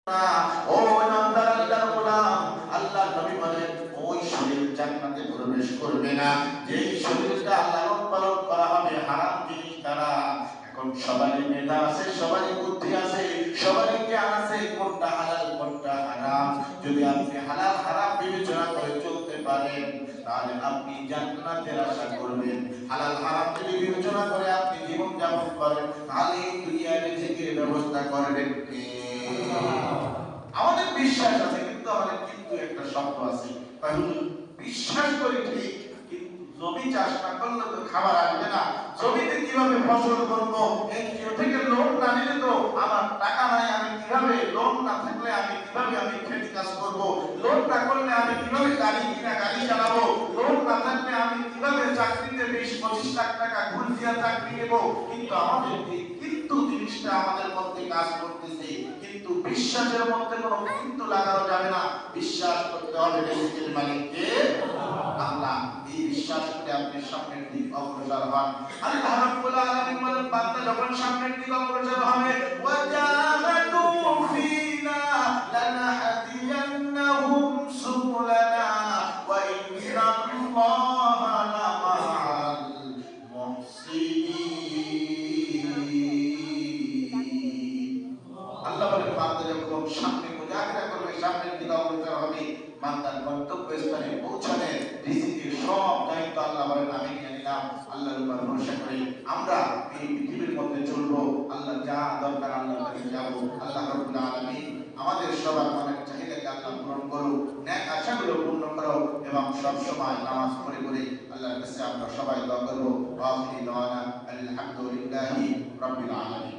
ও ইমানদার আল্লাহর গোলাম, আল্লাহর নবী বলেন ওই শরীর জান্নাতে প্রবেশ করবে না যেই শরীরটা আল্লাহর পালন করা হবে হারাম জিনিস দ্বারা। এখন সবারই মেধা আছে, সবারই বুদ্ধি আছে, সবারই জ্ঞান আছে কোনটা হালাল কোনটা হারাম। যদি আপনি হালাল হারাম বিবেচনা করে চলতে পারেন তাহলে আপনি জান্নাতের আশা করবেন। হালাল হারাম যদি বিবেচনা করে আপনি জীবন যাপন করেন তাহলে দুনিয়ার রিজিকের ব্যবস্থা করবেন কে? আমাদের বিশ্বাস আছে, কিন্তু আমাদের কিন্তু একটা শব্দ আছে, বিশ্বাস করি ঠিক কিন্তু জমি চাষ না করলে তো খাবার আসবে না। জমিতে কিভাবে ফসল করবো, এনজিও থেকে লোন না নিলে তো আমার টাকা নাই, আমি কিভাবে লোন না থাকলে আমি কিভাবে আমি খেত কাজ করবো, লোন না করলে আমি কিভাবে গাড়ি কিনা গাড়ি চালাবো, লোন না থাকলে আমি কিভাবে চাকরিতে 20-25 লাখ টাকা ঘুষ দিয়া চাকরি নেবো। কিন্তু আমাদের কিন্তু জিনিসটা আমাদের মধ্যে কাজ করতেছে, কিন্তু বিশ্বাসের মধ্যে কোনো কিন্তু লাগানো যাবে না। বিশ্বাস করতে হবে রিজিকের মালিককে আল্লাহ। এই বিশ্বাস করে আপনি সামনের দিক অগ্রসর হন। আল্লাহ রাব্বুল আলামিন বলেন বান্দা যখন সামনের দিক অগ্রসর হবে ওয়াজাহাদু ফিনা লানাহদিয়ান্নাহুম সুবুলানা ওয়া ইন্নাল্লাহা লামাআল মুহসিনিন। আল্লাহ বলেন বান্দা যখন সামনে মুজাহিদা করবে সামনের দিকে অগ্রসর হবে বান্দার গন্তব্যস্থানে পৌঁছানোর রিজিকের সব দায়িত্ব আল্লাহ বলেন আমি নিয়ে নিলাম। আল্লাহর উপর ভরসা করে আমরা এই পৃথিবীর মধ্যে চলবো, আল্লাহ যা দরকার আল্লাহর কাছে যাব। আল্লাহ রাব্বুল আলামিন আমাদের সবার মনের চাহিদাকে আল্লাহ পূরণ করুক, নেক আশাগুলো পূর্ণ করো এবং সব সময় নামাজ পড়ে পড়ে আল্লাহর কাছে আমরা সবাই দোয়া করব। ওয়া আখিরু দাওয়ানা আলহামদুলিল্লাহি রাব্বিল আলামিন।